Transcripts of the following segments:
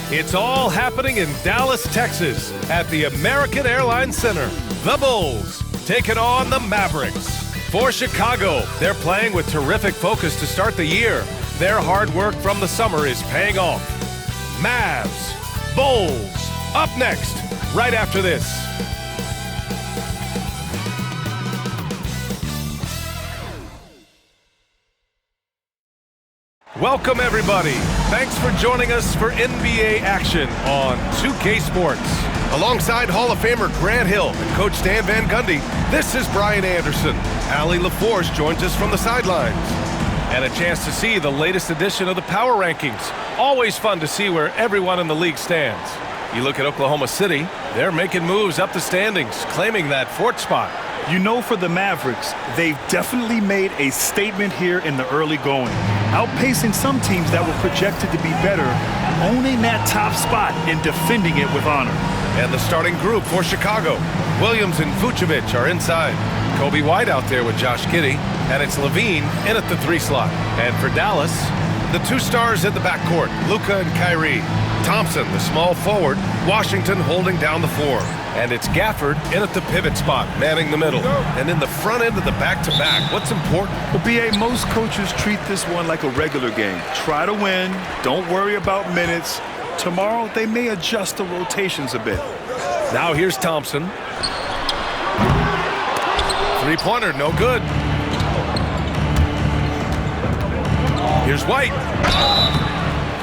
It's all happening in Dallas, Texas at the American Airlines Center. The Bulls taking on the Mavericks. For Chicago, they're playing with terrific focus to start the year. Their hard work from the summer is paying off. Mavs, Bulls, up next, right after this. Welcome, everybody. Thanks for joining us for NBA action on 2K Sports. Alongside Hall of Famer Grant Hill and Coach Stan Van Gundy, this is Brian Anderson. Allie LaForce joins us from the sidelines. And a chance to see the latest edition of the Power Rankings. Always fun to see where everyone in the league stands. You look at Oklahoma City, they're making moves up the standings, claiming that fourth spot. You know, for the Mavericks, they've definitely made a statement here in the early going, outpacing some teams that were projected to be better, owning that top spot and defending it with honor. And the starting group for Chicago, Williams and Vucevic are inside. Kobe White out there with Josh Giddey, and it's Levine in at the 3 slot. And for Dallas, the 2 stars in the backcourt, Luka and Kyrie. Thompson, the small forward, Washington holding down the 4. And it's Gafford in at the pivot spot, manning the middle. And in the front end of the back-to-back, what's important? Well, B.A., most coaches treat this one like a regular game. Try to win, don't worry about minutes. Tomorrow, they may adjust the rotations a bit. Now here's Thompson. 3-pointer, no good. Here's White.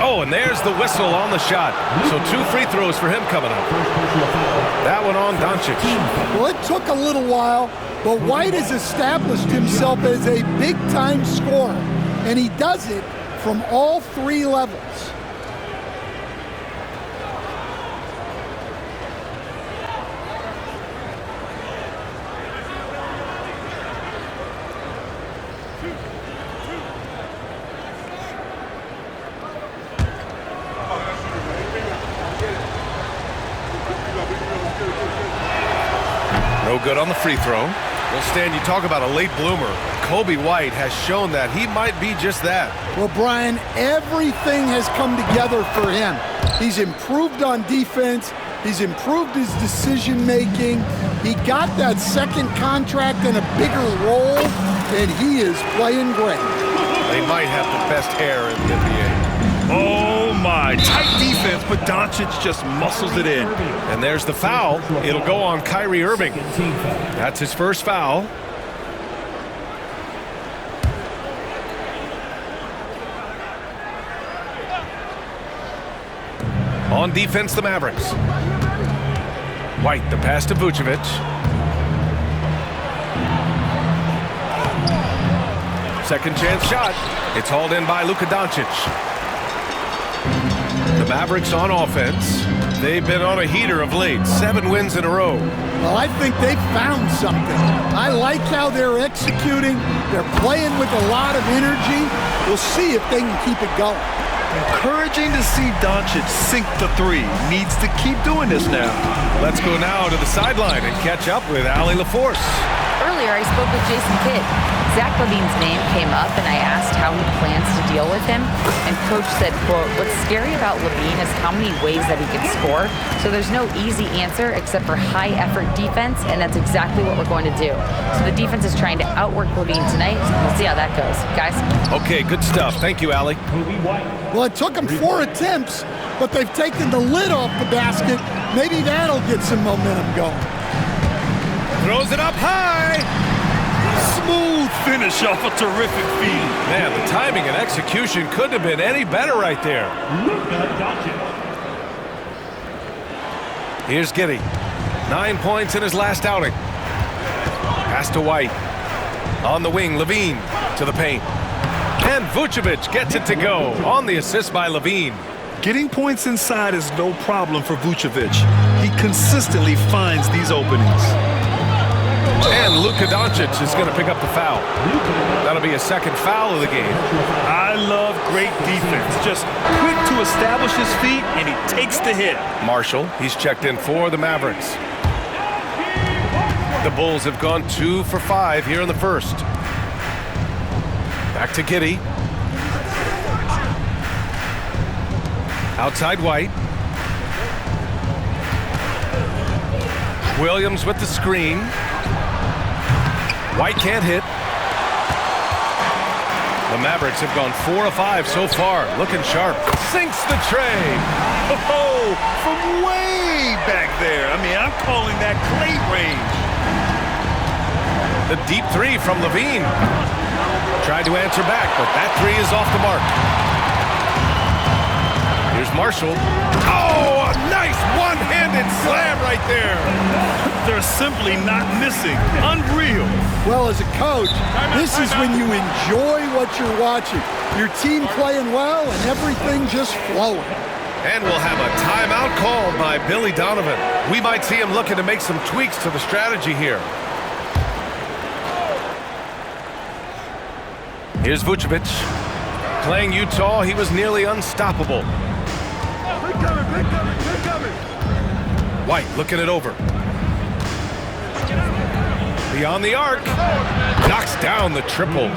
Oh, and there's the whistle on the shot. So 2 free throws for him coming up. That one on Doncic. Well, it took a little while, but White has established himself as a big-time scorer, and he does it from all 3 levels. No good on the free throw. Well, Stan, you talk about a late bloomer. Kobe White has shown that he might be just that. Well, Brian, everything has come together for him. He's improved on defense. He's improved his decision-making. He got that second contract and a bigger role, and he is playing great. They might have the best hair in the NBA. Oh, my. Tight defense, but Doncic just muscles it in. And there's the foul. It'll go on Kyrie Irving. That's his first foul. On defense, the Mavericks. White, the pass to Vucevic. Second chance shot. It's hauled in by Luka Doncic. The Mavericks on offense. They've been on a heater of late. 7 wins in a row. Well, I think they've found something. I like how they're executing. They're playing with a lot of energy. We'll see if they can keep it going. Encouraging to see Doncic sink the 3. Needs to keep doing this now. Let's go now to the sideline and catch up with Allie LaForce. Earlier, I spoke with Jason Kidd. Zach LaVine's name came up, and I asked how he plans to deal with him. And Coach said, quote, "What's scary about LaVine is how many ways that he can score. So there's no easy answer except for high-effort defense, and that's exactly what we're going to do. So the defense is trying to outwork LaVine tonight. We'll see how that goes. Guys?" Okay, good stuff. Thank you, Allie. Well, it took them 4 attempts, but they've taken the lid off the basket. Maybe that'll get some momentum going. Throws it up high. Smooth finish off a terrific feed. Man, the timing and execution couldn't have been any better right there. Here's Giddey. 9 points in his last outing. Pass to White. On the wing, Levine to the paint. And Vucevic gets it to go on the assist by Levine. Getting points inside is no problem for Vucevic. He consistently finds these openings. And Luka Doncic is going to pick up the foul. That'll be a second foul of the game. I love great defense. Just quick to establish his feet, and he takes the hit. Marshall, he's checked in for the Mavericks. The Bulls have gone 2 for 5 here in the first. Back to Giddey. Outside White. Williams with the screen. White can't hit. The Mavericks have gone 4 of 5 so far. Looking sharp. Sinks the tray. Oh, from way back there. I mean, I'm calling that clay range. The deep three from Levine. Tried to answer back, but that three is off the mark. Here's Marshall. Oh, a nice one-handed slam right there. They're simply not missing. Unreal. Well, as a coach, this is when you enjoy what you're watching. Your team playing well and everything just flowing. And we'll have a timeout called by Billy Donovan. We might see him looking to make some tweaks to the strategy here. Here's Vucevic. Playing Utah, he was nearly unstoppable. White looking it over. Beyond the arc. Knocks down the triple.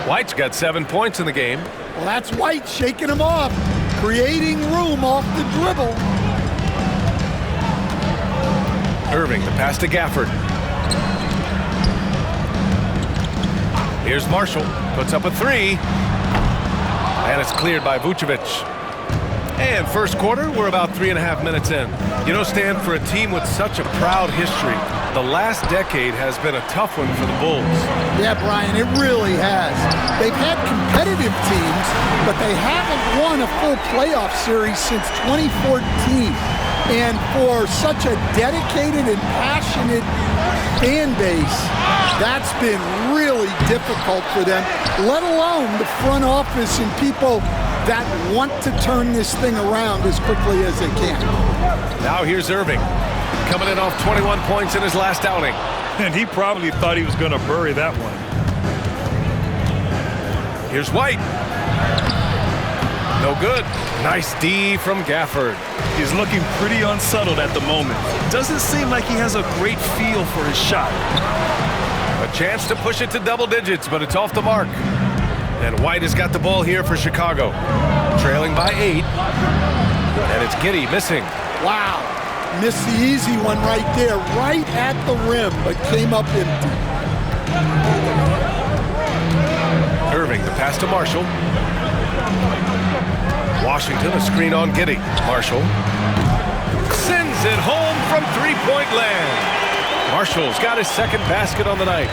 White's got 7 points in the game. Well, that's White shaking him off, creating room off the dribble. Irving, the pass to Gafford. Here's Marshall. Puts up a three. And it's cleared by Vucevic. And first quarter, we're about 3.5 minutes in. You know, Stan, for a team with such a proud history, the last decade has been a tough one for the Bulls. Yeah, Brian, it really has. They've had competitive teams, but they haven't won a full playoff series since 2014. And for such a dedicated and passionate fan base, that's been really difficult for them, let alone the front office and people that want to turn this thing around as quickly as they can. Now here's Irving, coming in off 21 points in his last outing. And he probably thought he was going to bury that one. Here's White. No good. Nice D from Gafford. He's looking pretty unsettled at the moment. Doesn't seem like he has a great feel for his shot. A chance to push it to double digits, but it's off the mark. And White has got the ball here for Chicago. Trailing by 8. And it's Giddey missing. Wow. Missed the easy one right there, right at the rim, but came up empty. Irving, the pass to Marshall. Washington, a screen on Giddey. Marshall sends it home from three-point land. Marshall's got his second basket on the night.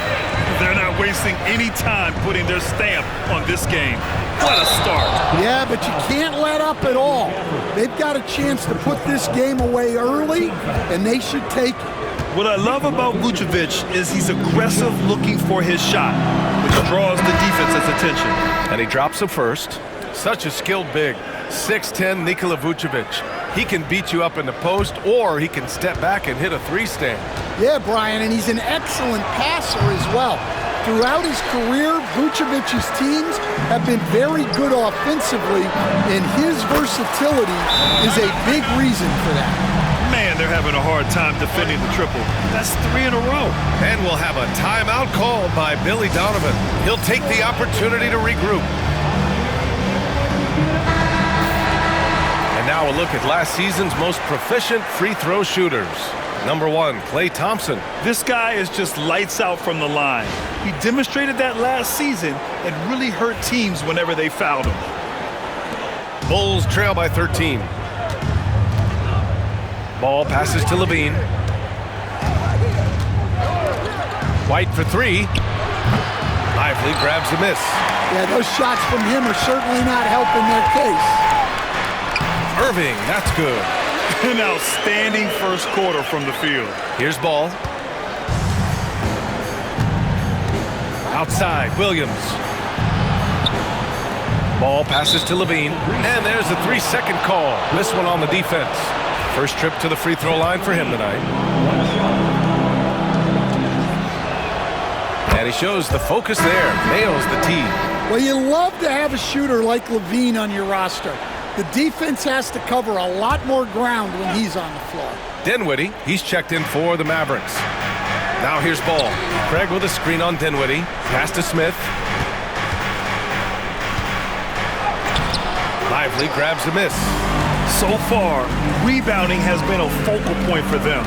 They're not wasting any time putting their stamp on this game. What a start. Yeah, but you can't let up at all. They've got a chance to put this game away early, and they should take it. What I love about Vucevic is he's aggressive looking for his shot, which draws the defense's attention. And he drops the first. Such a skilled big. 6'10" Nikola Vucevic. He can beat you up in the post, or he can step back and hit a three-stand. Yeah, Brian, and he's an excellent passer as well. Throughout his career, Vucevic's teams have been very good offensively, and his versatility is a big reason for that. Man, they're having a hard time defending the triple. That's 3 in a row. And we'll have a timeout called by Billy Donovan. He'll take the opportunity to regroup. And now a look at last season's most proficient free throw shooters. Number 1, Klay Thompson. This guy is just lights out from the line. He demonstrated that last season and really hurt teams whenever they fouled him. Bulls trail by 13. Ball passes to Levine. White for 3. Lively grabs the miss. Yeah, those shots from him are certainly not helping their case. Irving, that's good. An outstanding first quarter from the field. Here's Ball. Outside, Williams. Ball passes to Levine. And there's a 3-second call. This one on the defense. First trip to the free throw line for him tonight. And he shows the focus there. Nails the tee. Well, you love to have a shooter like Levine on your roster. The defense has to cover a lot more ground when he's on the floor. Dinwiddie, he's checked in for the Mavericks. Now here's Ball. Craig with a screen on Dinwiddie. Pass to Smith. Lively grabs the miss. So far, rebounding has been a focal point for them.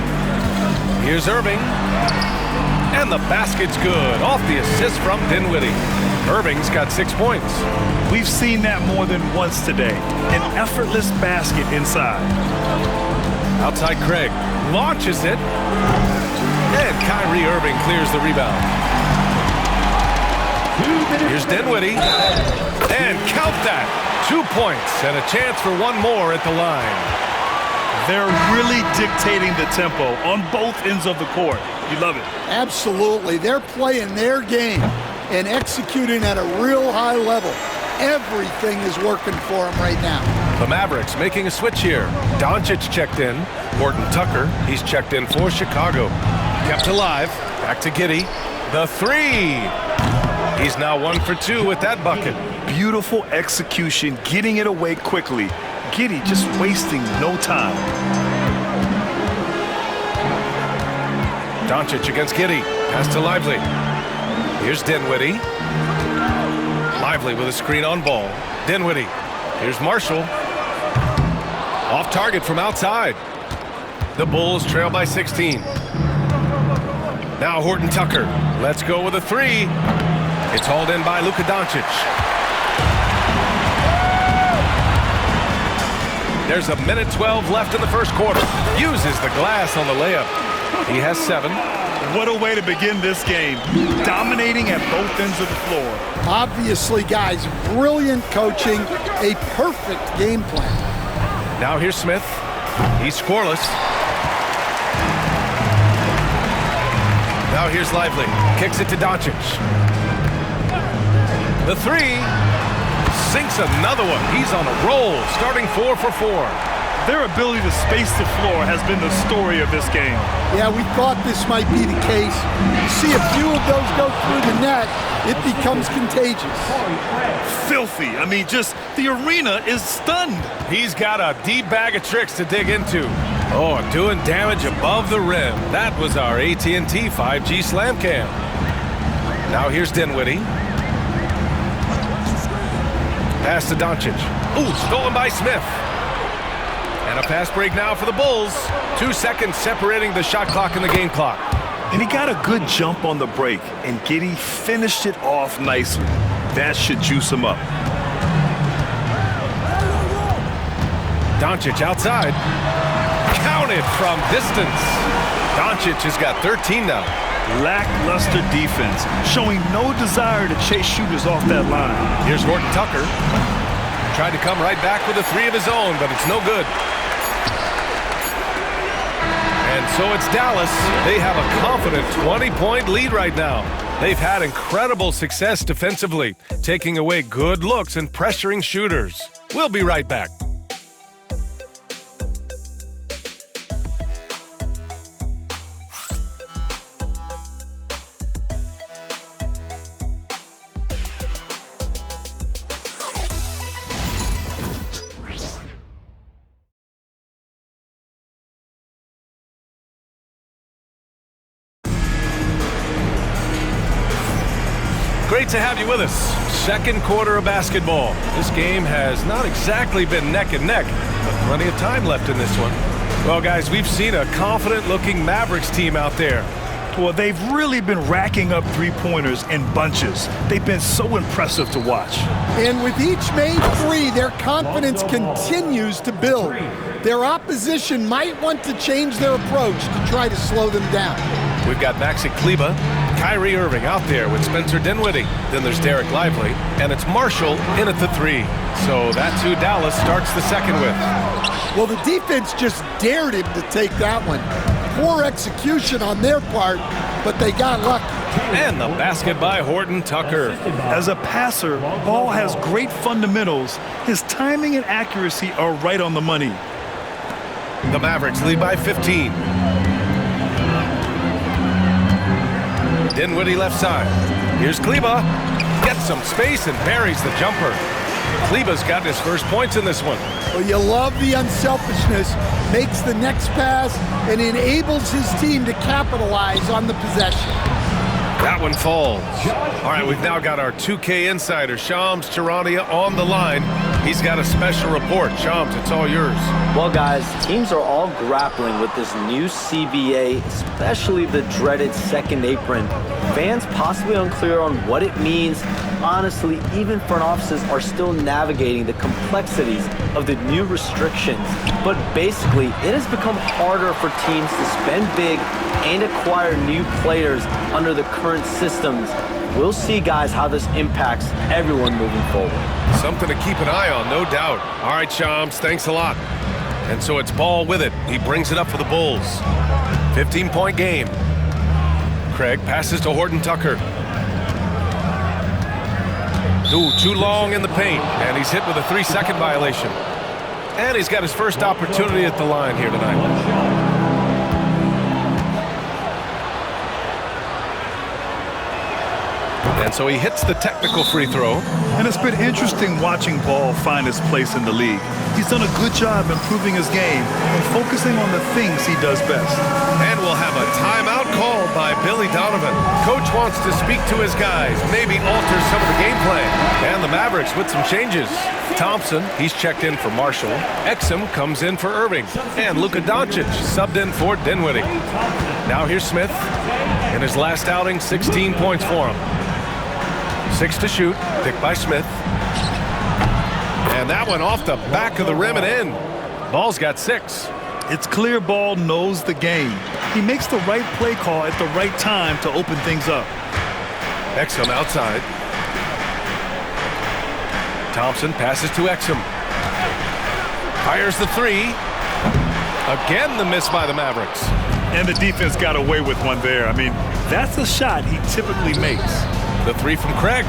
Here's Irving. And the basket's good. Off the assist from Dinwiddie. Irving's got 6 points. We've seen that more than once today. An effortless basket inside. Outside Craig. Launches it. And Kyrie Irving clears the rebound. Here's Dinwiddie. And count that. 2 points and a chance for one more at the line. They're really dictating the tempo on both ends of the court. You love it. Absolutely. They're playing their game and executing at a real high level. Everything is working for them right now. The Mavericks making a switch here. Doncic checked in. Horton Tucker, he's checked in for Chicago. Kept alive. Back to Giddey. The three. He's now 1 for 2 with that bucket. Beautiful execution, getting it away quickly. Giddey just wasting no time. Doncic against Giddey. Pass to Lively. Here's Dinwiddie. Lively with a screen on ball. Dinwiddie. Here's Marshall. Off target from outside. The Bulls trail by 16. Now Horton Tucker. Let's go with a three. It's hauled in by Luka Doncic. There's a minute 12 left in the first quarter. Uses the glass on the layup. He has 7. What a way to begin this game. Dominating at both ends of the floor. Obviously, guys, brilliant coaching, a perfect game plan. Now here's Smith. He's scoreless. Now here's Lively. Kicks it to Doncic. The three. Sinks another one. He's on a roll, starting 4 for 4. Their ability to space the floor has been the story of this game. Yeah, we thought this might be the case. You see a few of those go through the net, it becomes contagious. Filthy. I mean, just the arena is stunned. He's got a deep bag of tricks to dig into. Oh, doing damage above the rim. That was our AT&T 5G Slam Cam. Now here's Dinwiddie. Pass to Doncic. Ooh, stolen by Smith. And a fast break now for the Bulls. 2 seconds separating the shot clock and the game clock. And he got a good jump on the break, and Giddey finished it off nicely. That should juice him up. Doncic outside. Counted from distance. Doncic has got 13 now. Lackluster defense, showing no desire to chase shooters off that line. Here's Horton Tucker. Tried to come right back with a three of his own, but it's no good. And so it's Dallas. They have a confident 20-point lead right now. They've had incredible success defensively, taking away good looks and pressuring shooters. We'll be right back. Great to have you with us. Second quarter of basketball. This game has not exactly been neck and neck, but plenty of time left in this one. Well, guys, we've seen a confident-looking Mavericks team out there. Well, they've really been racking up three-pointers in bunches. They've been so impressive to watch. And with each made three, their confidence continues to build. Their opposition might want to change their approach to try to slow them down. We've got Maxi Kleber, Kyrie Irving out there with Spencer Dinwiddie. Then there's Derek Lively, and it's Marshall in at the three. So that's who Dallas starts the second with. Well, the defense just dared him to take that one. Poor execution on their part, but they got lucky. And the basket by Horton Tucker. As a passer, Ball has great fundamentals. His timing and accuracy are right on the money. The Mavericks lead by 15. Dinwiddie left side. Here's Kleber. Gets some space and buries the jumper. Kleber's got his first points in this one. Well, you love the unselfishness. Makes the next pass and enables his team to capitalize on the possession. That one falls. All right, we've now got our 2K insider, Shams Charania, on the line. He's got a special report. Shams, it's all yours. Well, guys, teams are all grappling with this new CBA, especially the dreaded second apron. Fans possibly unclear on what it means. Honestly, even front offices are still navigating the complexities of the new restrictions. But basically, it has become harder for teams to spend big and acquire new players under the current systems. We'll see, guys, how this impacts everyone moving forward. Something to keep an eye on, no doubt. All right, Shams, thanks a lot. And so it's Ball with it. He brings it up for the Bulls. 15-point game. Craig passes to Horton Tucker. Ooh, too long in the paint, and he's hit with a 3-second violation. And he's got his first opportunity at the line here tonight. And so he hits the technical free throw. And it's been interesting watching Ball find his place in the league. He's done a good job improving his game and focusing on the things he does best. And we'll have a timeout called by Billy Donovan. Coach wants to speak to his guys, maybe alter some of the game plan. And the Mavericks with some changes. Thompson, he's checked in for Marshall. Exum comes in for Irving. And Luka Doncic subbed in for Dinwiddie. Now here's Smith. In his last outing, 16 points for him. 6 to shoot, picked by Smith. And that one off the back of the rim and in. Ball's got 6. It's clear Ball knows the game. He makes the right play call at the right time to open things up. Exum outside. Thompson passes to Exum. Fires the 3. Again, the miss by the Mavericks. And the defense got away with one there. I mean, that's a shot he typically makes. The 3 from Craig.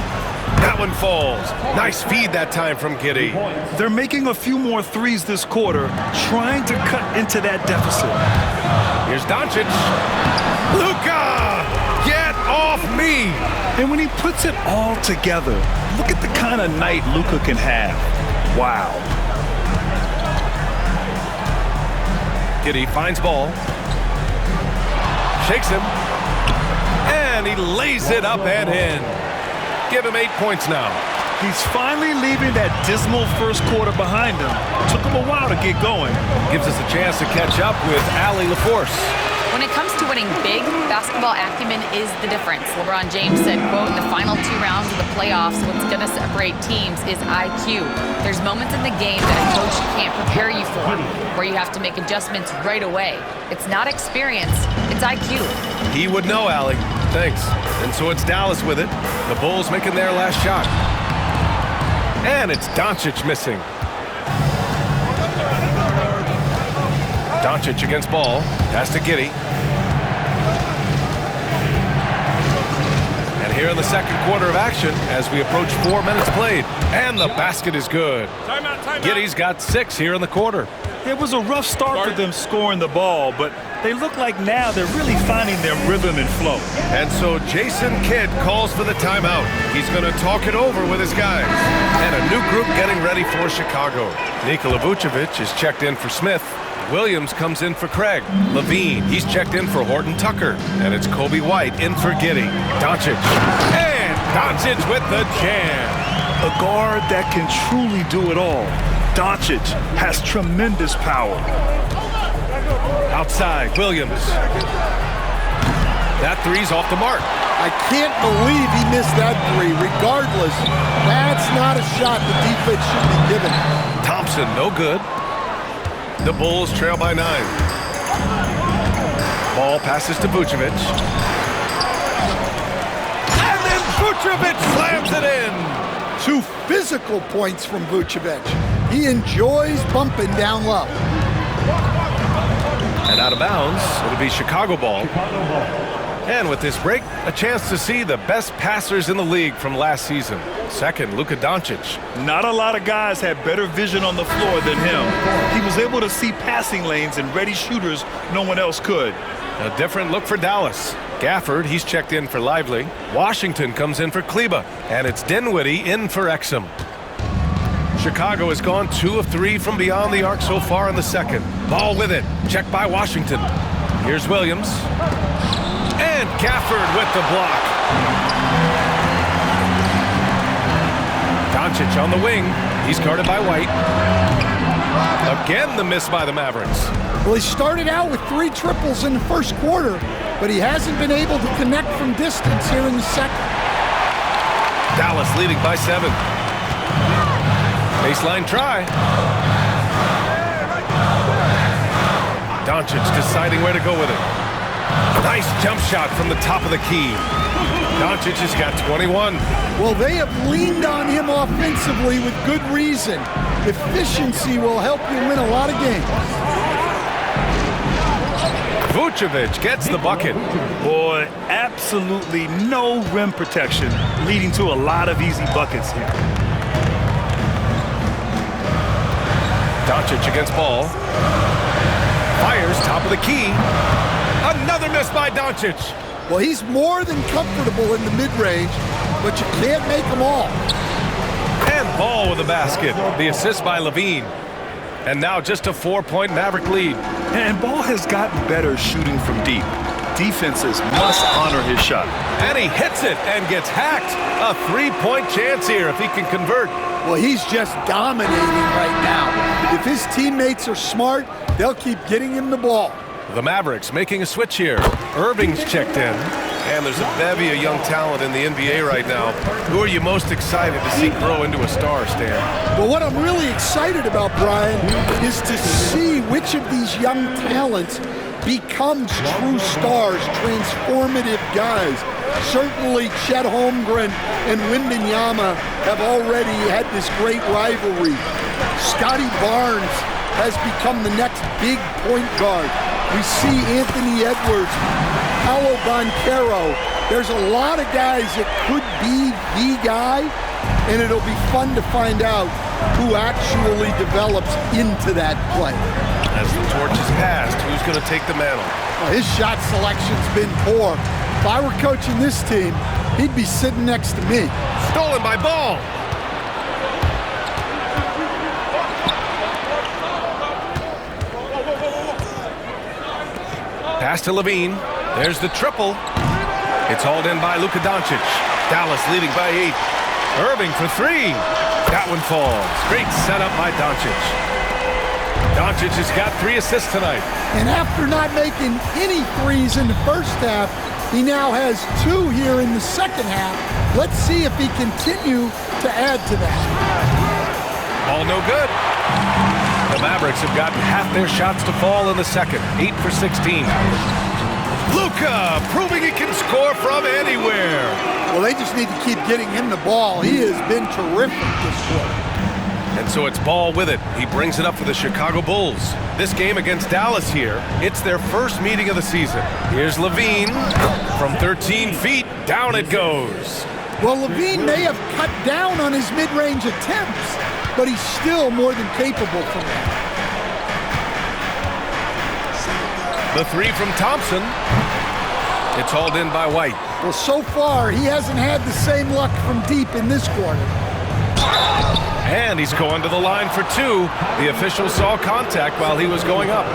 That one falls. Nice feed that time from Giddey. They're making a few more threes this quarter, trying to cut into that deficit. Here's Doncic. Luka! Get off me! And when he puts it all together, look at the kind of night Luka can have. Wow. Giddey finds Ball. Shakes him. And he lays it up and in. Give him 8 points now. He's finally leaving that dismal first quarter behind him. Took him a while to get going. Gives us a chance to catch up with Allie LaForce. When it comes to winning big, basketball acumen is the difference. LeBron James said, quote, the final 2 rounds of the playoffs, what's going to separate teams is IQ. There's moments in the game that a coach can't prepare you for, where you have to make adjustments right away. It's not experience, it's IQ. He would know, Allie. Thanks. And so it's Dallas with it. The Bulls making their last shot. And it's Doncic missing. Doncic against Ball. Pass to Giddey. And here in the second quarter of action as we approach 4 minutes played. And the basket is good. Giddey's got 6 here in the quarter. It was a rough start for them scoring the ball, but they look like now they're really finding their rhythm and flow. And so Jason Kidd calls for the timeout. He's going to talk it over with his guys. And a new group getting ready for Chicago. Nikola Vucevic is checked in for Smith. Williams comes in for Craig. Levine, he's checked in for Horton Tucker. And it's Kobe White in for Giddey. Doncic. And Doncic with the jam. A guard that can truly do it all. Doncic has tremendous power. Outside, Williams. That 3's off the mark. I can't believe he missed that 3. Regardless, that's not a shot the defense should be given. Thompson, no good. The Bulls trail by 9. Ball passes to Vucevic. And then Vucevic slams it in. 2 physical points from Vucevic. He enjoys bumping down low. And out of bounds, it'll be Chicago ball. And with this break, a chance to see the best passers in the league from last season. Second, Luka Doncic. Not a lot of guys had better vision on the floor than him. He was able to see passing lanes and ready shooters no one else could. A different look for Dallas. Gafford, he's checked in for Lively. Washington comes in for Kleba. And it's Dinwiddie in for Exum. Chicago has gone 2 of 3 from beyond the arc so far in the second. Ball with it. Checked by Washington. Here's Williams. And Gafford with the block. Doncic on the wing. He's guarded by White. Again, the miss by the Mavericks. Well, he started out with 3 triples in the first quarter, but he hasn't been able to connect from distance here in the second. Dallas leading by 7. Baseline try. Doncic deciding where to go with it. Nice jump shot from the top of the key. Doncic has got 21. Well, they have leaned on him offensively with good reason. Efficiency will help you win a lot of games. Vucevic gets the bucket. Boy, absolutely no rim protection, leading to a lot of easy buckets here. Doncic against Ball. Fires top of the key. Another miss by Doncic. Well, he's more than comfortable in the mid-range, but you can't make them all. And Ball with the basket. The assist by Levine. And now just a 4-point Maverick lead. And Ball has gotten better shooting from deep. Defenses must honor his shot. And he hits it and gets hacked. A 3-point chance here if he can convert. Well, he's just dominating right now. If his teammates are smart, they'll keep getting him the ball. The Mavericks making a switch here. Irving's checked in. And there's a bevy of young talent in the NBA right now. Who are you most excited to see grow into a star, Stan? Well, what I'm really excited about, Brian, is to see which of these young talents becomes true stars, transformative guys. Certainly Chet Holmgren and Wembanyama have already had this great rivalry. Scotty Barnes has become the next big point guard. We see Anthony Edwards, Paolo Banchero. There's a lot of guys that could be the guy, and it'll be fun to find out who actually develops into that play. As the torch is passed, who's going to take the mantle? Well, his shot selection's been poor. If I were coaching this team, he'd be sitting next to me. Stolen by Ball. Pass to Levine. There's the triple. It's hauled in by Luka Doncic. Dallas leading by 8. Irving for 3. That one falls. Great setup by Doncic. Doncic has got 3 assists tonight. And after not making any threes in the first half, he now has 2 here in the second half. Let's see if he continue to add to that. All no good. The Mavericks have gotten half their shots to fall in the second. 8 for 16. Luka proving he can score from anywhere. Well, they just need to keep getting him the ball. He has been terrific this quarter. And so it's Ball with it. He brings it up for the Chicago Bulls. This game against Dallas here, it's their first meeting of the season. Here's Levine. From 13 feet, down it goes. Well, Levine may have cut down on his mid-range attempts, but he's still more than capable from that. The 3 from Thompson. It's hauled in by White. Well, so far, he hasn't had the same luck from deep in this quarter. And he's going to the line for 2. The official saw contact while he was going up.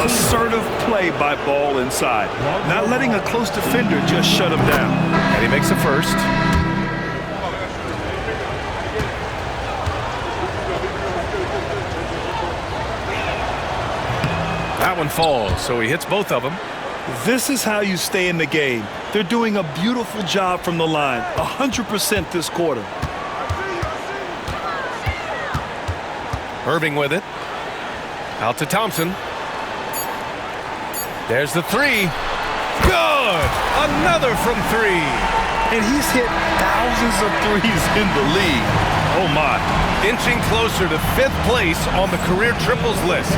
Assertive play by Ball inside. Not letting a close defender just shut him down. And he makes the first. That one falls, so he hits both of them. This is how you stay in the game. They're doing a beautiful job from the line. 100% this quarter. Irving with it. Out to Thompson. There's the 3. Good! Another from 3. And he's hit thousands of threes in the league. Oh, my. Inching closer to 5th place on the career triples list.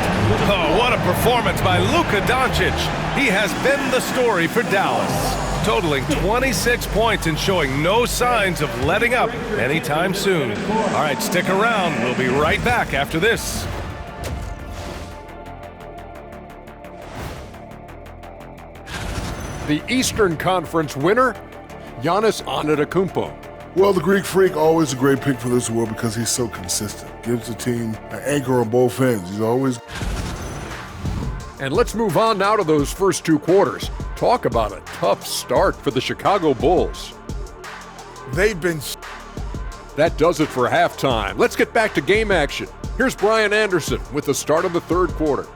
Oh, what a performance by Luka Doncic. He has been the story for Dallas, totaling 26 points and showing no signs of letting up anytime soon. All right, stick around. We'll be right back after this. The Eastern Conference winner, Giannis Antetokounmpo. Well, the Greek Freak, always a great pick for this award because he's so consistent. Gives the team an anchor on both ends. He's always... And let's move on now to those first 2 quarters. Talk about a tough start for the Chicago Bulls. They've been... That does it for halftime. Let's get back to game action. Here's Brian Anderson with the start of the third quarter.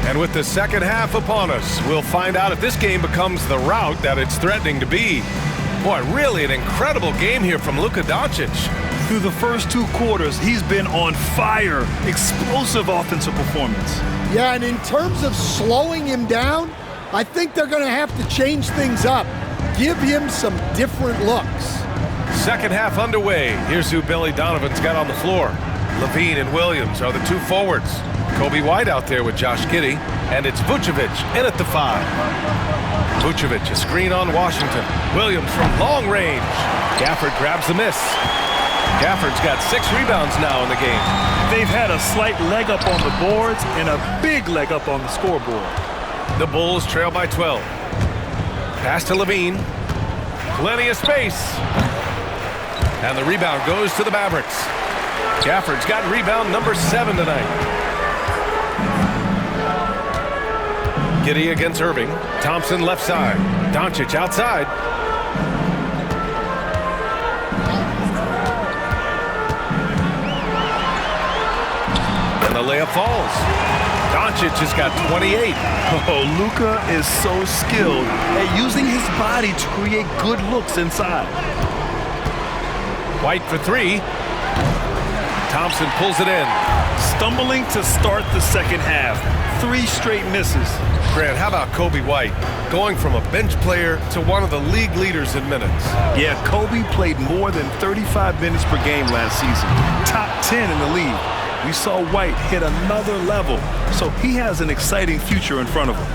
And with the second half upon us, we'll find out if this game becomes the rout that it's threatening to be. Boy, really an incredible game here from Luka Doncic. Through the first 2 quarters, he's been on fire. Explosive offensive performance. Yeah, and in terms of slowing him down, I think they're going to have to change things up. Give him some different looks. Second half underway. Here's who Billy Donovan's got on the floor. Levine and Williams are the 2 forwards. Kobe White out there with Josh Giddey, and it's Vucevic in at the 5. Vucevic, a screen on Washington. Williams from long range. Gafford grabs the miss. Gafford's got 6 rebounds now in the game. They've had a slight leg up on the boards and a big leg up on the scoreboard. The Bulls trail by 12. Pass to Levine. Plenty of space. And the rebound goes to the Mavericks. Gafford's got rebound number 7 tonight. Giddey against Irving. Thompson left side. Doncic outside. And the layup falls. Doncic has got 28. Oh, Luka is so skilled at using his body to create good looks inside. White for 3. Thompson pulls it in. Stumbling to start the second half. 3 straight misses. Grant, how about Kobe White? Going from a bench player to one of the league leaders in minutes. Yeah, Kobe played more than 35 minutes per game last season. Top 10 in the league. We saw White hit another level, so he has an exciting future in front of him.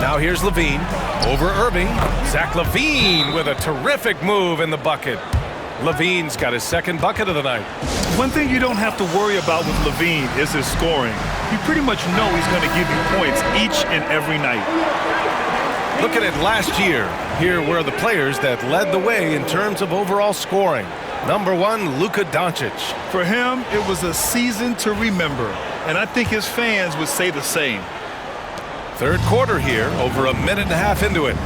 Now here's Levine over Irving. Zach LaVine with a terrific move in the bucket. Levine's got his second bucket of the night. One thing you don't have to worry about with Levine is his scoring. You pretty much know he's going to give you points each and every night. Look at it last year. Here were the players that led the way in terms of overall scoring. Number 1, Luka Doncic. For him, it was a season to remember, and I think his fans would say the same. Third quarter here, over a minute and a half into it.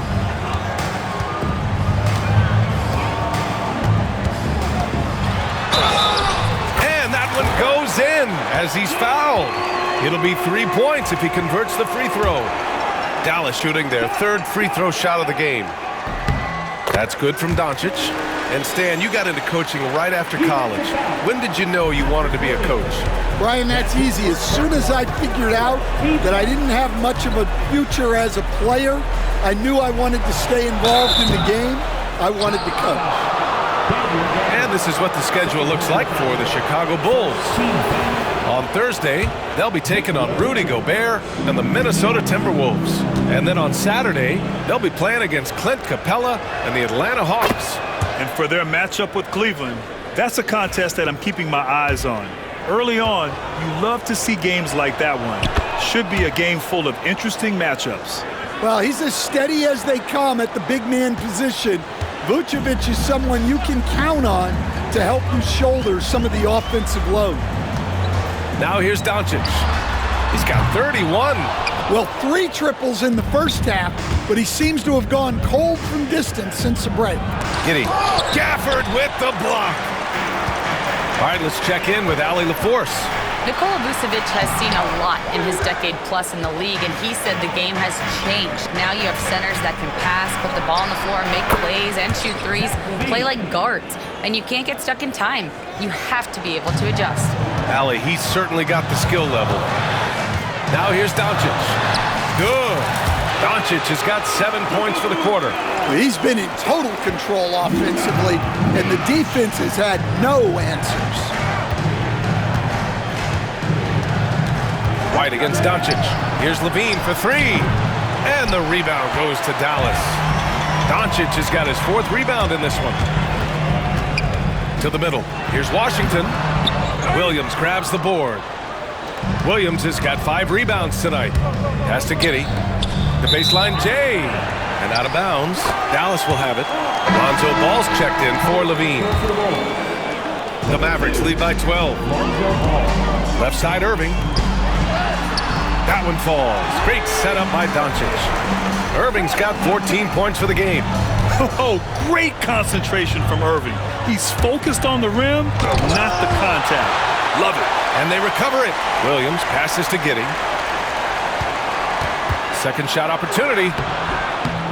And that one goes in as he's fouled. It'll be 3 points if he converts the free throw. Dallas shooting their 3rd free throw shot of the game. That's good from Doncic. And Stan, you got into coaching right after college. When did you know you wanted to be a coach? Brian, that's easy. As soon as I figured out that I didn't have much of a future as a player, I knew I wanted to stay involved in the game. I wanted to coach. And this is what the schedule looks like for the Chicago Bulls. On Thursday, they'll be taking on Rudy Gobert and the Minnesota Timberwolves. And then on Saturday, they'll be playing against Clint Capella and the Atlanta Hawks. And for their matchup with Cleveland, that's a contest that I'm keeping my eyes on. Early on, you love to see games like that one. Should be a game full of interesting matchups. Well, he's as steady as they come at the big man position. Vucevic is someone you can count on to help you shoulder some of the offensive load. Now here's Doncic. He's got 31. Well, 3 triples in the first half, but he seems to have gone cold from distance since the break. Giddey. Gafford with the block. All right, let's check in with Allie LaForce. Nikola Vucevic has seen a lot in his decade plus in the league, and he said the game has changed. Now you have centers that can pass, put the ball on the floor, make plays, and shoot threes, play like guards. And you can't get stuck in time. You have to be able to adjust. Allie, he's certainly got the skill level. Now here's Doncic. Good. Doncic has got 7 points for the quarter. He's been in total control offensively, and the defense has had no answers. White against Doncic. Here's Levine for 3. And the rebound goes to Dallas. Doncic has got his 4th rebound in this one. To the middle. Here's Washington. Williams grabs the board. Williams has got 5 rebounds tonight. Pass to Giddey. The baseline J. And And out of bounds. Dallas will have it. Lonzo Ball's checked in for Levine. The Mavericks lead by 12. Left side, Irving. That one falls. Great setup by Doncic. Irving's got 14 points for the game. Oh, great concentration from Irving. He's focused on the rim, not the contact. Love it. And they recover it. Williams passes to Giddey. Second shot opportunity.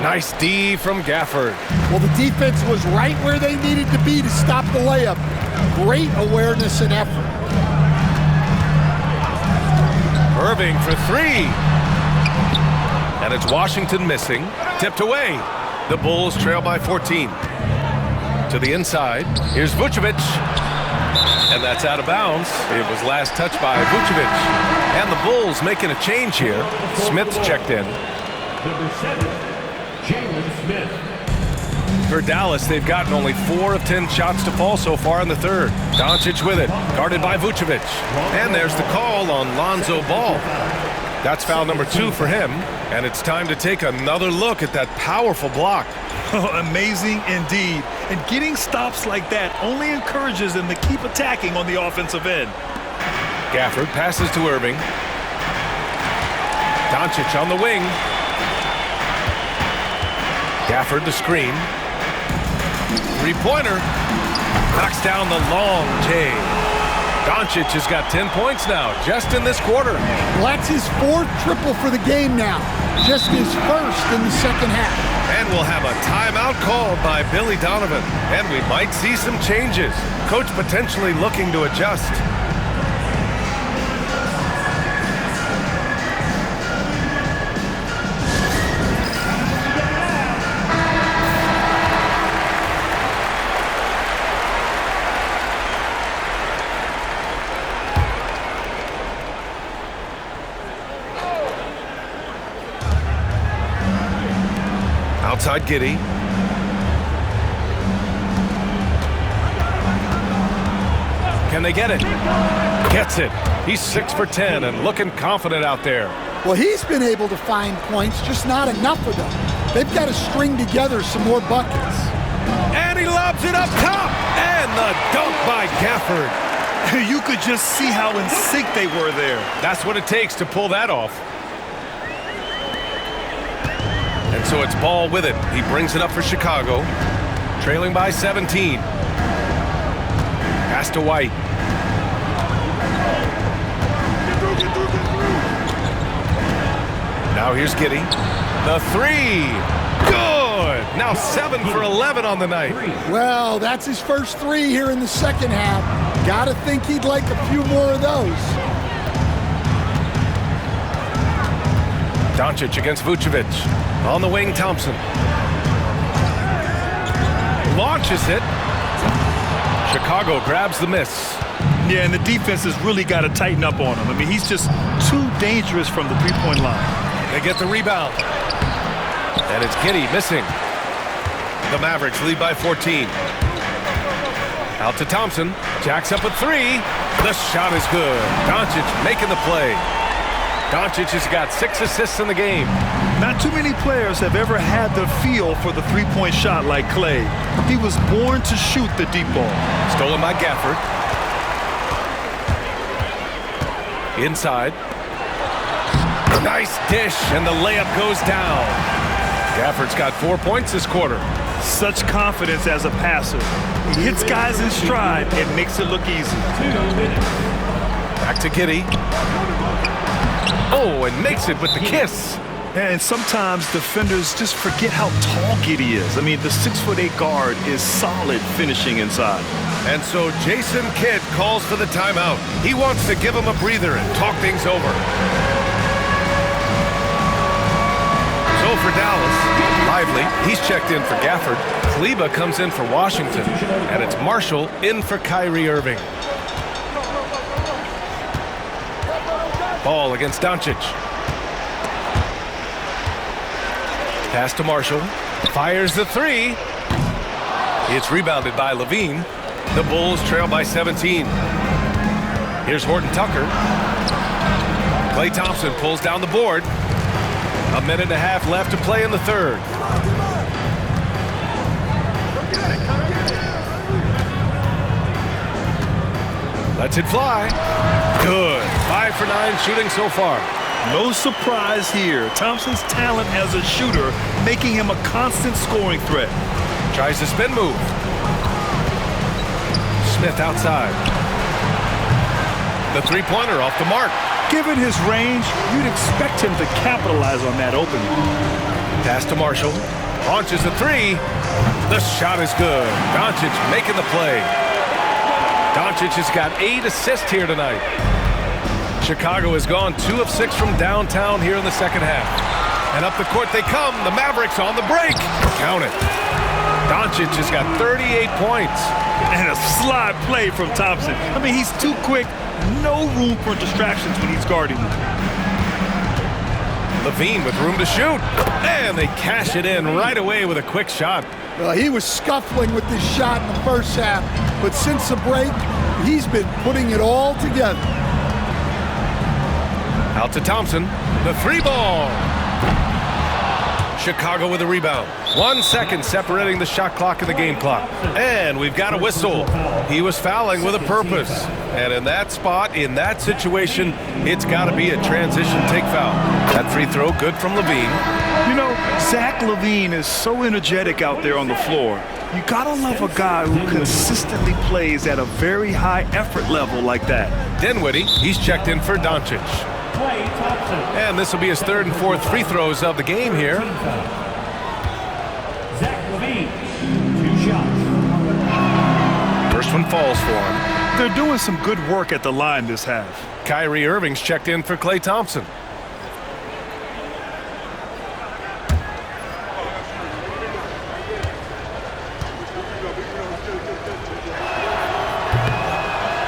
Nice D from Gafford. Well, the defense was right where they needed to be to stop the layup. Great awareness and effort. Irving for three. And it's Washington missing. Tipped away. The Bulls trail by 14. To the inside. Here's Vucevic. And that's out of bounds. It was last touched by Vucevic. And the Bulls making a change here. Smith's checked in. Number 7, Jalen Smith. For Dallas, they've gotten only 4 of 10 shots to fall so far in the third. Doncic with it, guarded by Vucevic. And there's the call on Lonzo Ball. That's foul number 2 for him. And it's time to take another look at that powerful block. Amazing indeed. And getting stops like that only encourages them to keep attacking on the offensive end. Gafford passes to Irving. Doncic on the wing. Gafford the screen. Three-pointer. Knocks down the long J. Doncic has got 10 points now, just in this quarter. Well, that's his 4th triple for the game now. Just his 1st in the second half. And we'll have a timeout called by Billy Donovan. And we might see some changes. Coach potentially looking to adjust. Outside Giddey. Can they get it? Gets it. He's 6 for 10 and looking confident out there. Well, he's been able to find points, just not enough of them. They've got to string together some more buckets. And he lobs it up top. And the dunk by Gafford. You could just see how in sync they were there. That's what it takes to pull that off. And so it's Ball with it. He brings it up for Chicago. Trailing by 17. Pass to White. Now here's Giddey. The three. Good. Now 7 for 11 on the night. Well, that's his first 3 here in the second half. Gotta think he'd like a few more of those. Doncic against Vucevic. On the wing, Thompson. Launches it. Chicago grabs the miss. Yeah, and the defense has really got to tighten up on him. I mean, he's just too dangerous from the three-point line. They get the rebound. And it's Giddey missing. The Mavericks lead by 14. Out to Thompson. Jacks up a 3. The shot is good. Doncic making the play. Doncic has got 6 assists in the game. Not too many players have ever had the feel for the three-point shot like Klay. He was born to shoot the deep ball. Stolen by Gafford. Inside. Nice dish, and the layup goes down. Gafford's got 4 points this quarter. Such confidence as a passer. He hits guys in stride and makes it look easy. Back to Giddey. Oh, and makes it with the kiss. And sometimes defenders just forget how tall Giddey is. I mean, the 6'8" guard is solid finishing inside. And so Jason Kidd calls for the timeout. He wants to give him a breather and talk things over. So for Dallas, Lively, he's checked in for Gafford. Kleber comes in for Washington. And it's Marshall in for Kyrie Irving. Ball against Doncic. Pass to Marshall. Fires the 3. It's rebounded by Levine. The Bulls trail by 17. Here's Horton Tucker. Klay Thompson pulls down the board. A minute and a half left to play in the third. Lets it fly. Good. 5 for 9 shooting so far. No surprise here. Thompson's talent as a shooter making him a constant scoring threat. Tries the spin move. Smith outside. The three-pointer off the mark. Given his range, you'd expect him to capitalize on that opening. Pass to Marshall. Launches a three. The shot is good. Doncic making the play. Doncic has got 8 assists here tonight. Chicago has gone 2 of 6 from downtown here in the second half. And up the court they come. The Mavericks on the break. Count it. Doncic has got 38 points. And a slide play from Thompson. I mean, he's too quick. No room for distractions when he's guarding him. Levine with room to shoot. And they cash it in right away with a quick shot. He was scuffling with this shot in the first half, but since the break, he's been putting it all together. Out to Thompson. The three ball. Chicago with a rebound. 1 second separating the shot clock and the game clock. And we've got a whistle. He was fouling with a purpose. And in that spot, in that situation, it's got to be a transition take foul. That free throw good from Levine. You know, Zach LaVine is so energetic out there on the floor. You gotta love a guy who consistently plays at a very high effort level like that. Dinwiddie, he's checked in for Doncic. And this will be his 3rd and 4th free throws of the game here. Zach LaVine, 2 shots. First one falls for him. They're doing some good work at the line this half. Kyrie Irving's checked in for Klay Thompson.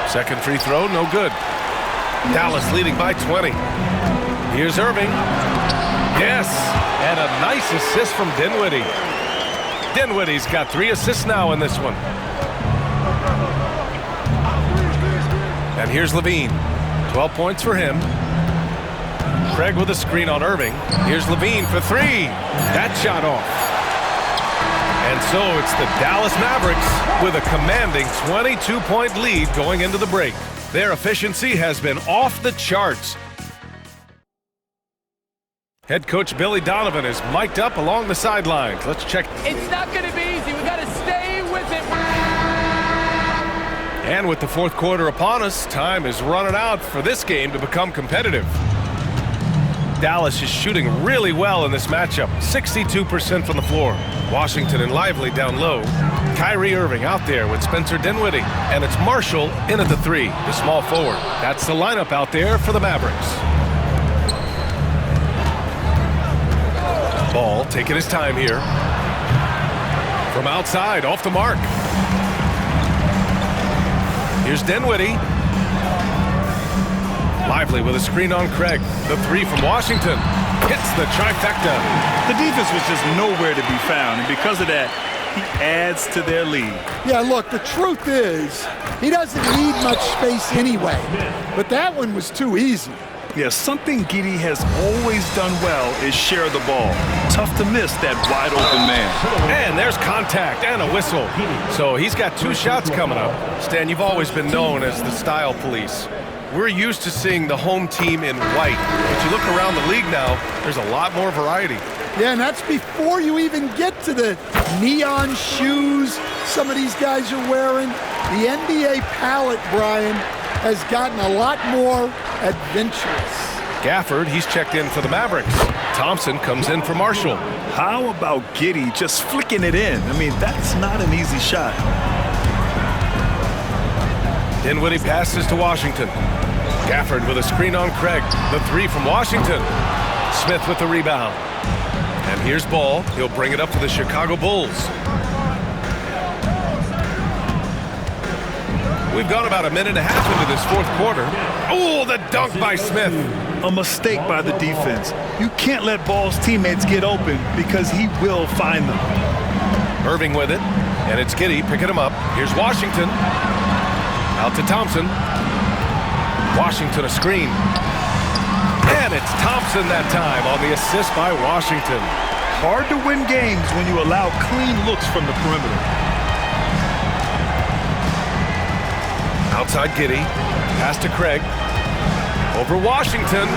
Second free throw, no good. Dallas leading by 20. Here's Irving. Yes, and a nice assist from Dinwiddie. Dinwiddie's got 3 assists now in this one. And here's Levine. 12 points for him. Craig with a screen on Irving. Here's Levine for 3. That shot off. And so it's the Dallas Mavericks with a commanding 22-point lead going into the break. Their efficiency has been off the charts. Head coach Billy Donovan is mic'd up along the sidelines. Let's check. It's not going to be easy. We got to stay with it. And with the 4th quarter upon us, time is running out for this game to become competitive. Dallas is shooting really well in this matchup. 62% from the floor. Washington and Lively down low. Kyrie Irving out there with Spencer Dinwiddie. And it's Marshall in at the 3, the small forward. That's the lineup out there for the Mavericks. Ball taking his time here. From outside, off the mark. Here's Dinwiddie. Lively with a screen on Craig. The 3 from Washington. Hits the trifecta. The defense was just nowhere to be found, and because of that, he adds to their lead. Yeah, look, the truth is, he doesn't need much space anyway, but that one was too easy. Yeah, something Giddey has always done well is share the ball. Tough to miss that wide open man. And there's contact and a whistle. So he's got 2 shots coming up. Stan, you've always been known as the style police. We're used to seeing the home team in white. But you look around the league now, there's a lot more variety. Yeah, and that's before you even get to the neon shoes some of these guys are wearing. The NBA palette, Brian, has gotten a lot more adventurous. Gafford, he's checked in for the Mavericks. Thompson comes in for Marshall. How about Giddey just flicking it in? I mean, that's not an easy shot. Dinwiddie passes to Washington. Gafford with a screen on Craig. The 3 from Washington. Smith with the rebound. And here's Ball. He'll bring it up for the Chicago Bulls. We've gone about a minute and a half into this 4th quarter. Oh, the dunk by Smith. A mistake by the defense. You can't let Ball's teammates get open because he will find them. Irving with it. And it's Giddey picking him up. Here's Washington. Out to Thompson. Washington a screen. And And it's Thompson that time on the assist by Washington. Hard to win games when you allow clean looks from the perimeter. Outside Giddey. Pass to Craig. Over Washington.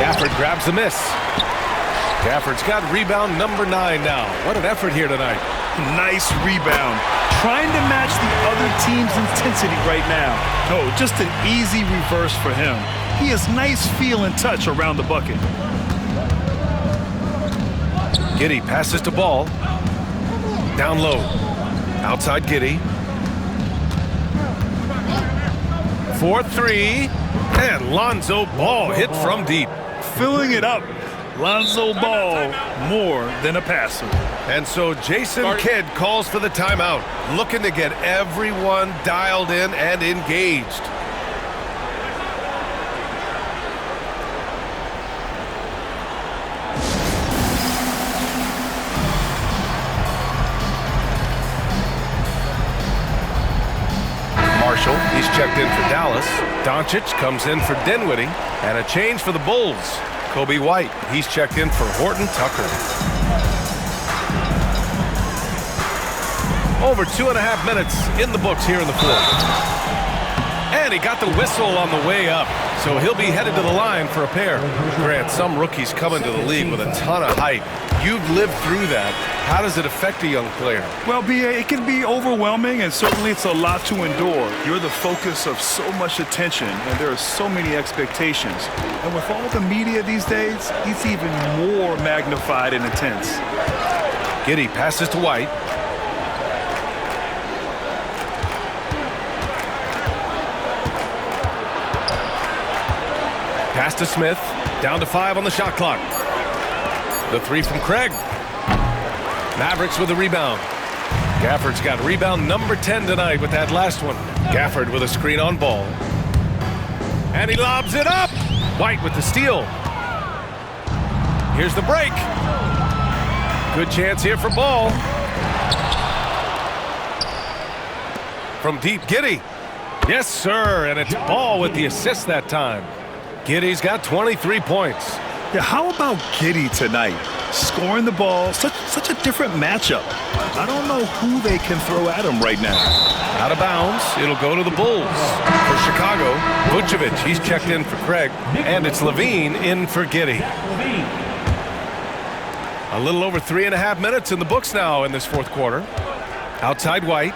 Gafford grabs the miss. Gafford's got rebound number 9 now. What an effort here tonight. Nice rebound. Trying to match the other team's intensity right now. No, just an easy reverse for him. He has nice feel and touch around the bucket. Giddey passes to Ball. Down low. Outside Giddey. 4-3. And Lonzo Ball hit from deep. Filling it up. Lonzo Ball, more than a passer. And so Jason Kidd calls for the timeout, looking to get everyone dialed in and engaged. Marshall, he's checked in for Dallas. Doncic comes in for Dinwiddie. And a change for the Bulls. Kobe White, he's checked in for Horton Tucker. Over 2.5 minutes in the books here in the fourth. And he got the whistle on the way up, so he'll be headed to the line for a pair. Grant, some rookies come into the league with a ton of hype. You've lived through that. How does it affect a young player? Well, B.A., it can be overwhelming, and certainly it's a lot to endure. You're the focus of so much attention, and there are so many expectations. And with all the media these days, it's even more magnified and intense. Giddey passes to White. Pass to Smith. Down to 5 on the shot clock. The 3 from Craig. Mavericks with a rebound. Gafford's got rebound number 10 tonight with that last one. Gafford with a screen on Ball. And he lobs it up. White with the steal. Here's the break. Good chance here for Ball. From deep, Giddey. Yes, sir, and it's Ball with the assist that time. Giddey's got 23 points. Yeah, how about Giddey tonight? Scoring the ball, such a different matchup. I don't know who they can throw at him right now. Out of bounds, it'll go to the Bulls. For Chicago, Vucevic, he's checked in for Craig, and it's Levine in for Giddey. A little over 3.5 minutes in the books now in this fourth quarter. Outside White.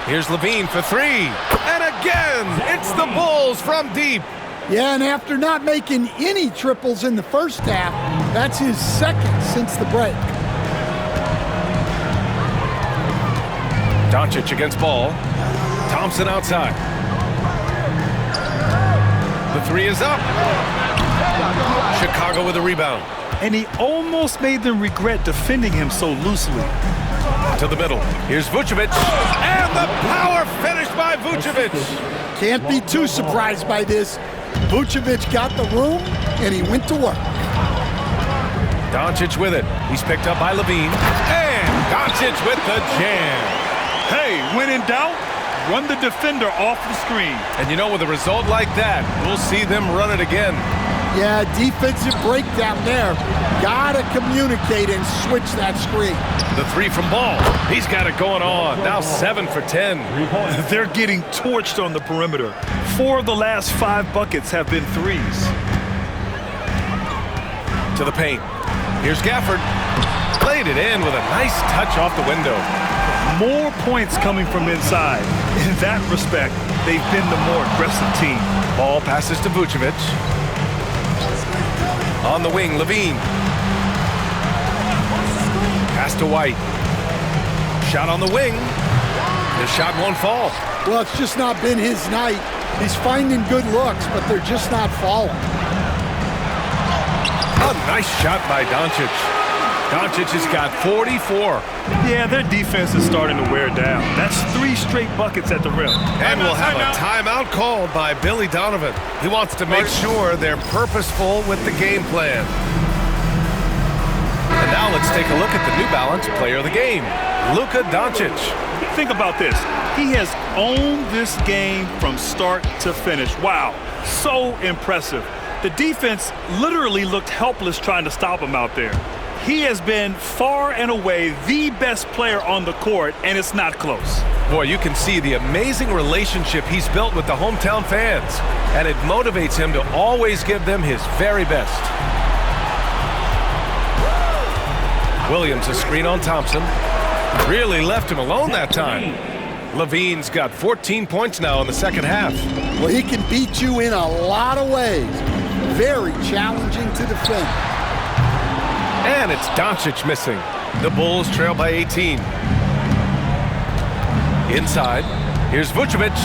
Here's Levine for 3. And again, it's the Bulls from deep. Yeah, and after not making any triples in the first half, that's his second since the break. Doncic against Ball. Thompson outside. The 3 is up. Chicago with a rebound. And he almost made them regret defending him so loosely. To the middle. Here's Vucevic. And the power finish by Vucevic. Can't be too surprised by this. Vucevic got the room, and he went to work. Doncic with it. He's picked up by Levine. And Doncic with the jam. Hey, when in doubt, run the defender off the screen. And you know, with a result like that, we'll see them run it again. Yeah, defensive breakdown there. Gotta communicate and switch that screen. The 3 from Ball. He's got it going on. Now 7 for 10. They're getting torched on the perimeter. 4 of the last 5 buckets have been threes. To the paint. Here's Gafford. Played it in with a nice touch off the window. More points coming from inside. In that respect, they've been the more aggressive team. Ball passes to Vucevic. On the wing, Levine. Pass to White. Shot on the wing. The shot won't fall. Well, it's just not been his night. He's finding good looks, but they're just not falling. A nice shot by Doncic. Doncic has got 44. Yeah, their defense is starting to wear down. That's 3 straight buckets at the rim. And we'll have a timeout called by Billy Donovan. He wants to make sure they're purposeful with the game plan. And now let's take a look at the New Balance player of the game, Luka Doncic. Think about this. He has owned this game from start to finish. Wow, so impressive. The defense literally looked helpless trying to stop him out there. He has been far and away the best player on the court, and it's not close. Boy, you can see the amazing relationship he's built with the hometown fans, and it motivates him to always give them his very best. Williams, a screen on Thompson. Really left him alone that time. Levine's got 14 points now in the second half. Well, he can beat you in a lot of ways. Very challenging to defend. And it's Doncic missing. The Bulls trail by 18. Inside, here's Vucevic.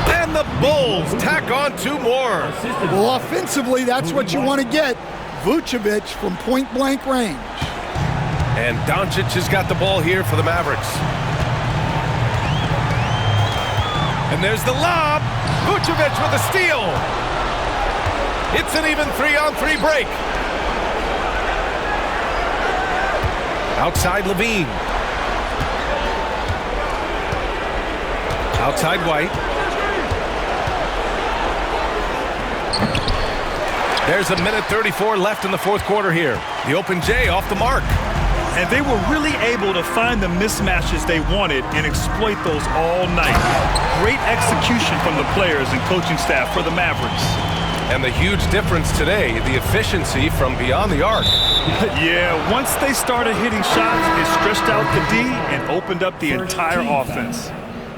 And the Bulls tack on 2 more. Well, offensively, that's what you want to get. Vucevic from point-blank range. And Doncic has got the ball here for the Mavericks. And there's the lob. Vucevic with a steal. It's an even 3-on-3 break. Outside Levine. Outside White. There's 1:34 left in the fourth quarter here. The open J off the mark. And they were really able to find the mismatches they wanted and exploit those all night. Great execution from the players and coaching staff for the Mavericks. And the huge difference today, the efficiency from beyond the arc. Yeah, once they started hitting shots, it stretched out the D and opened up the entire offense.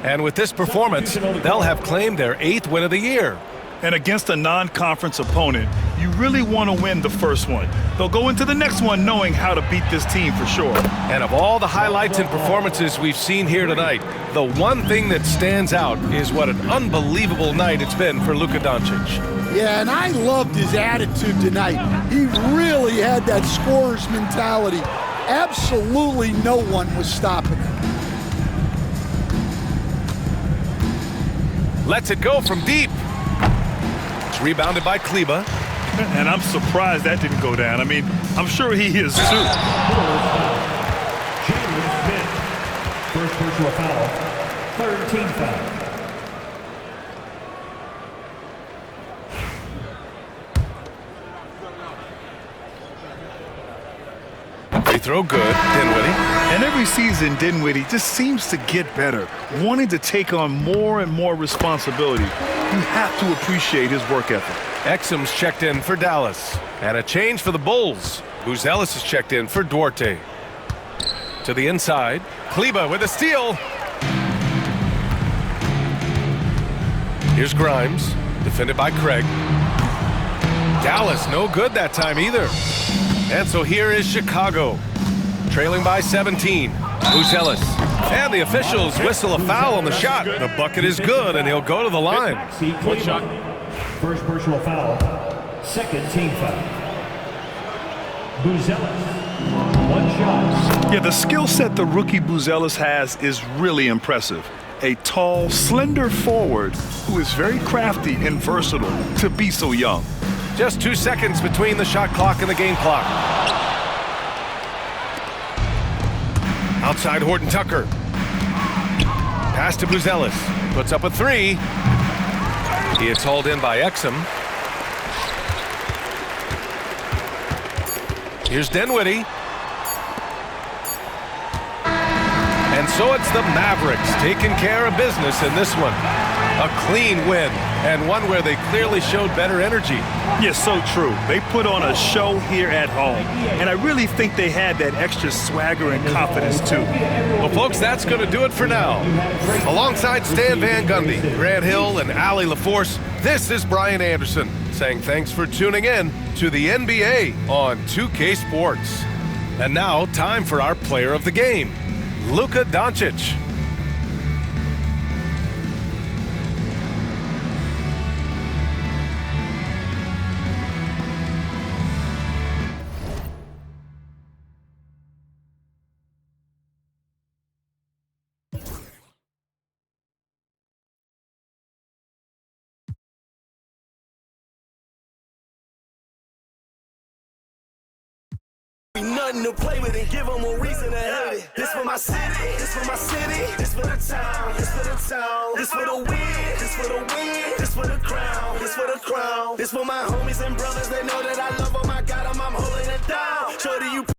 And with this performance, they'll have claimed their 8th win of the year. And against a non-conference opponent, you really want to win the first one. They'll go into the next one knowing how to beat this team for sure. And of all the highlights and performances we've seen here tonight, the one thing that stands out is what an unbelievable night it's been for Luka Doncic. Yeah, and I loved his attitude tonight. He really had that scorer's mentality. Absolutely no one was stopping him. Lets it go from deep. It's rebounded by Kleba. And I'm surprised that didn't go down. I mean, I'm sure he is too. First personal foul, third team foul. Free throw good, Dinwiddie. And every season, Dinwiddie just seems to get better, wanting to take on more and more responsibility. You have to appreciate his work ethic. Exum's checked in for Dallas. And a change for the Bulls. Buzelis is checked in for Duarte. To the inside. Kleba with a steal. Here's Grimes. Defended by Craig. Dallas no good that time either. And so here is Chicago. Trailing by 17. Buzelis. And the officials whistle a foul on the shot. The bucket is good, and he'll go to the line. One shot. First personal foul, second team foul. Buzelis, one shot. Yeah, the skill set the rookie Buzelis has is really impressive. A tall, slender forward who is very crafty and versatile to be so young. Just 2 seconds between the shot clock and the game clock. Outside Horton Tucker. Pass to Buzelis. Puts up a 3. He is hauled in by Exum. Here's Dinwiddie. And so it's the Mavericks taking care of business in this one. A clean win, and one where they clearly showed better energy. Yeah, so true. They put on a show here at home, and I really think they had that extra swagger and confidence too. Well, folks, that's going to do it for now. Alongside Stan Van Gundy, Grant Hill, and Allie LaForce, this is Brian Anderson saying thanks for tuning in to the NBA on 2K Sports. And now, time for our player of the game, Luka Doncic. Nothing to play with and give them a reason to hate it. This for my city, this for my city, this for the town, this for the town, this for the win, this for the win, this for the crown. this for the crown. This for my homies and brothers, they know that I love them. I got them, I'm holding it down. Shorty, you